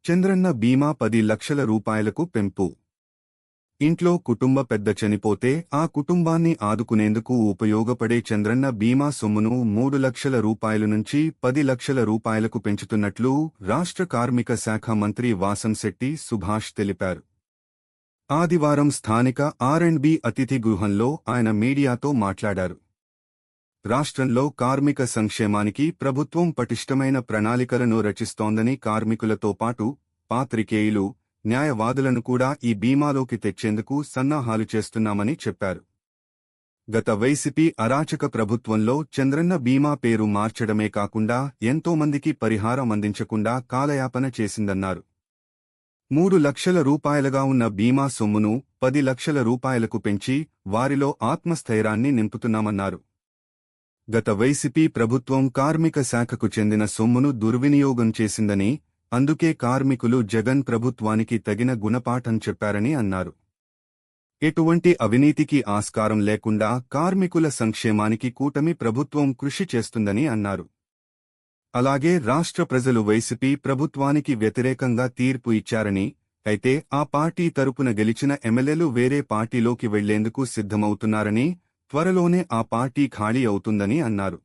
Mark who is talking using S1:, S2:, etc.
S1: చంద్రన్న బీమా 10 లక్షల రూపాయలకు పెంపు. ఇంట్లో కుటుంబ పెద్ద చనిపోతే ఆ కుటుంబాన్ని ఆదుకునేందుకు ఉపయోగపడే చంద్రన్న బీమా సొమ్మును 3 లక్షల రూపాయల నుంచి 10 లక్షల రూపాయలకు పెంచుతున్నట్లు రాష్ట్ర కార్మిక శాఖ మంత్రి వాసంశెట్టి సుభాష్ తెలిపారు. ఆదివారం స్థానిక ఆర్&బి అతిథి గృహంలో ఆయన మీడియాతో మాట్లాడారు. రాష్ట్రంలో కార్మిక సంక్షేమానికి ప్రభుత్వం పటిష్టమైన ప్రణాళికలను రచిస్తోందని, కార్మికులతో పాటు పాత్రికేయులు, న్యాయవాదులను కూడా ఈ బీమాలోకి తెచ్చేందుకు సన్నాహాలు చేస్తున్నామని చెప్పారు. గత వైసీపీ అరాచక ప్రభుత్వంలో చంద్రన్న బీమా పేరు మార్చడమే కాకుండా ఎంతోమందికి పరిహారం అందించకుండా కాలయాపన చేసిందన్నారు. 3 లక్షల రూపాయలుగా ఉన్న బీమా సొమ్మును 10 లక్షల రూపాయలకు పెంచి వారిలో ఆత్మస్థైర్యాన్ని నింపుతున్నామన్నారు. గత వైసీపీ ప్రభుత్వం కార్మిక శాఖకు చెందిన సొమ్మును దుర్వినియోగం చేసిందని, అందుకే కార్మికులు జగన్ ప్రభుత్వానికి తగిన గుణపాఠం చెప్పారని అన్నారు. ఎటువంటి అవినీతికి ఆస్కారం లేకుండా కార్మికుల సంక్షేమానికి కూటమి ప్రభుత్వం కృషి చేస్తుందని అన్నారు. అలాగే రాష్ట్ర ప్రజలు వైసీపీ ప్రభుత్వానికి వ్యతిరేకంగా తీర్పు ఇచ్చారని, అయితే ఆ పార్టీ తరపున గెలిచిన ఎమ్మెల్యేలు వేరే పార్టీలోకి వెళ్లేందుకు సిద్ధమవుతున్నారని, త్వరలోనే ఆ పార్టీ ఖాళీ అవుతుందని అన్నారు.